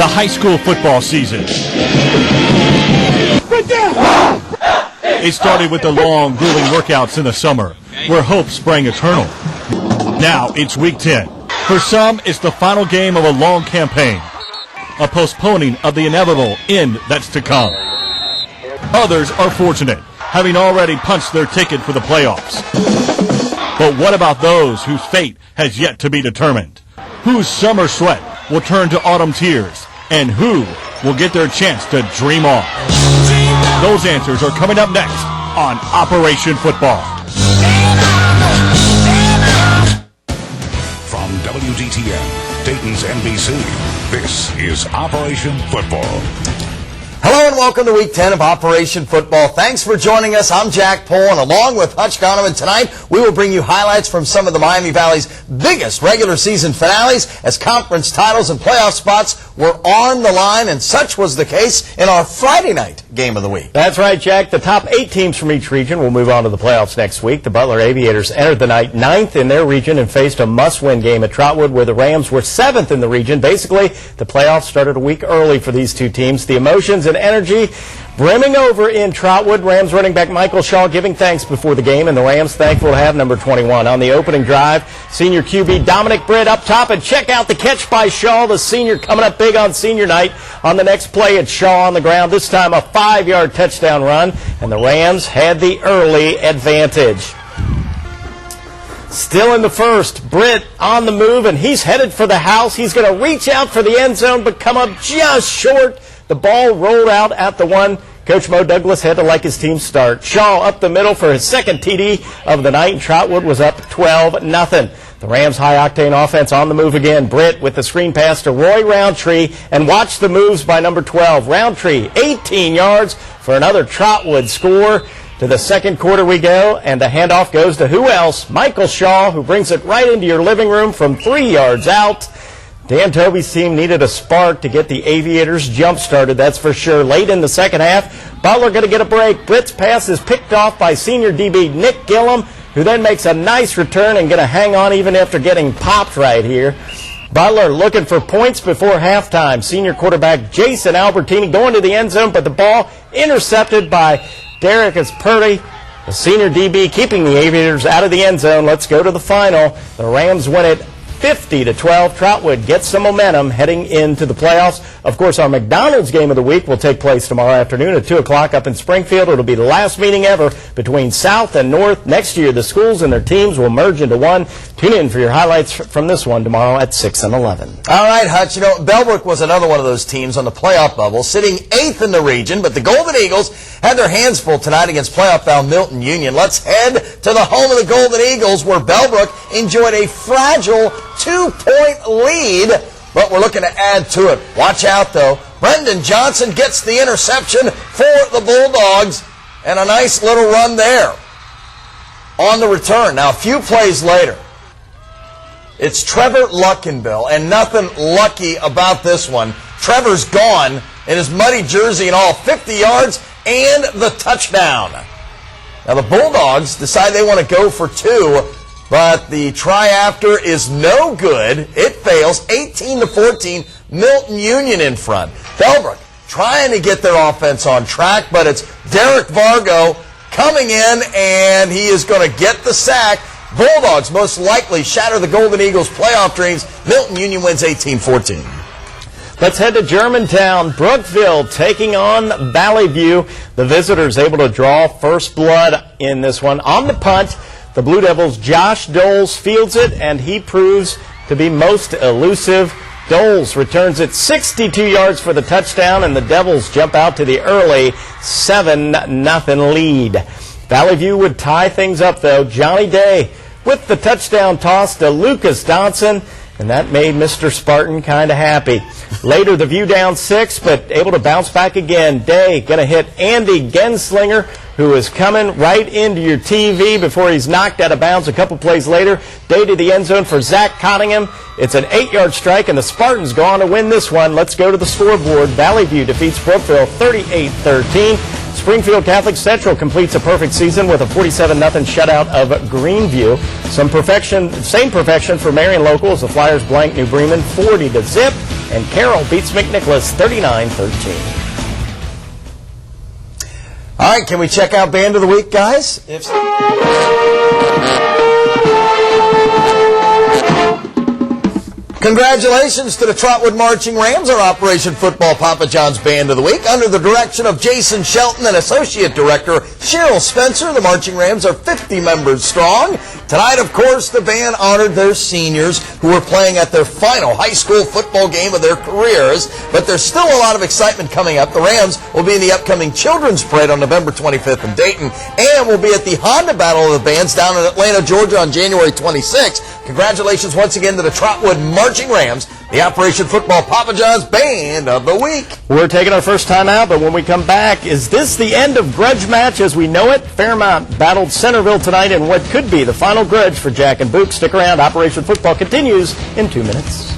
the high school football season. It started with the long, grueling workouts in the summer, where hope sprang eternal. Now it's week 10. For some, it's the final game of a long campaign, a postponing of the inevitable end that's to come. Others are fortunate, having already punched their ticket for the playoffs. But what about those whose fate has yet to be determined? Whose summer sweat will turn to autumn tears? And who will get their chance to dream on? Those answers are coming up next on Operation Football. From WDTN, Dayton's NBC, this is Operation Football. Hello and welcome to Week 10 of Operation Football. Thanks for joining us. I'm Jack Pohl, and along with Hutch Donovan, tonight we will bring you highlights from some of the Miami Valley's biggest regular season finales as conference titles and playoff spots were on the line, and such was the case in our Friday night game of the week. That's right, Jack. The top 8 teams from each region will move on to the playoffs next week. The Butler Aviators entered the night 9th in their region and faced a must-win game at Trotwood, where the Rams were 7th in the region. Basically, the playoffs started a week early for these two teams. The emotions and energy brimming over in Trotwood. Rams running back Michael Shaw giving thanks before the game, and the Rams thankful to have number 21. On the opening drive, senior QB Dominic Britt up top, and check out the catch by Shaw, the senior coming up big on senior night. On the next play, it's Shaw on the ground, this time a 5-yard touchdown run, and the Rams had the early advantage. Still in the first, Britt on the move, and he's headed for the house. He's going to reach out for the end zone, but come up just short. The ball rolled out at the 1. Coach Mo Douglas had to like his team start. Shaw up the middle for his second TD of the night, and Trotwood was up 12-0. The Rams' high-octane offense on the move again. Britt with the screen pass to Roy Roundtree, and watch the moves by number 12. Roundtree, 18 yards for another Trotwood score. To the second quarter we go, and the handoff goes to who else? Michael Shaw, who brings it right into your living room from 3 yards out. Dan Tobey's team needed a spark to get the Aviators jump-started, that's for sure. Late in the second half, Butler going to get a break. Britt's pass is picked off by senior DB Nick Gillum, who then makes a nice return and going to hang on even after getting popped right here. Butler looking for points before halftime. Senior quarterback Jason Albertini going to the end zone, but the ball intercepted by Derek Purdy. The senior DB keeping the Aviators out of the end zone. Let's go to the final. The Rams win it 50-12. Trotwood gets some momentum heading into the playoffs. Of course, our McDonald's game of the week will take place tomorrow afternoon at 2 o'clock up in Springfield. It'll be the last meeting ever between South and North. Next year, the schools and their teams will merge into one. Tune in for your highlights from this one tomorrow at 6 and 11. All right, Hutch. You know, Bellbrook was another one of those teams on the playoff bubble, sitting 8th in the region, but the Golden Eagles had their hands full tonight against playoff-bound Milton Union. Let's head to the home of the Golden Eagles, where Bellbrook enjoyed a fragile 2-point lead, but we're looking to add to it. Watch out, though. Brendan Johnson gets the interception for the Bulldogs, and a nice little run there on the return. Now, a few plays later, it's Trevor Luckenbill, and nothing lucky about this one. Trevor's gone in his muddy jersey and all, 50 yards and the touchdown. Now, the Bulldogs decide they want to go for 2, but the try after is no good. It fails. 18-14, Milton Union in front. Bellbrook trying to get their offense on track, but it's Derek Vargo coming in, and he is going to get the sack. Bulldogs most likely shatter the Golden Eagles' playoff dreams. Milton Union wins 18-14. Let's head to Germantown. Brookville taking on Valley View. The visitors able to draw first blood in this one. On the punt, the Blue Devils' Josh Doles fields it, and he proves to be most elusive. Doles returns it 62 yards for the touchdown, and the Devils jump out to the early 7-0 lead. Valley View would tie things up, though. Johnny Day with the touchdown toss to Lucas Donson, and that made Mr. Spartan kind of happy. Later, the View down 6, but able to bounce back again. Day going to hit Andy Genslinger, who is coming right into your TV before he's knocked out of bounds a couple plays later. Day to the end zone for Zach Cottingham. It's an 8-yard strike, and the Spartans go on to win this one. Let's go to the scoreboard. Valley View defeats Brookville 38-13. Springfield Catholic Central completes a perfect season with a 47-0 shutout of Greenview. Same perfection for Marion Local as the Flyers blank New Bremen 40-0. And Carroll beats McNicholas 39-13. All right, can we check out Band of the Week, guys? Congratulations to the Trotwood Marching Rams, our Operation Football Papa John's Band of the Week. Under the direction of Jason Shelton and Associate Director Cheryl Spencer, the Marching Rams are 50 members strong. Tonight, of course, the band honored their seniors who were playing at their final high school football game of their careers. But there's still a lot of excitement coming up. The Rams will be in the upcoming Children's Parade on November 25th in Dayton, and will be at the Honda Battle of the Bands down in Atlanta, Georgia on January 26th. Congratulations once again to the Trotwood Marching Rams, the Operation Football Papa John's Band of the Week. We're taking our first time out, but when we come back, is this the end of Grudge Match as we know it? Fairmont battled Centerville tonight in what could be the final grudge for Jack and Book. Stick around. Operation Football continues in 2 minutes.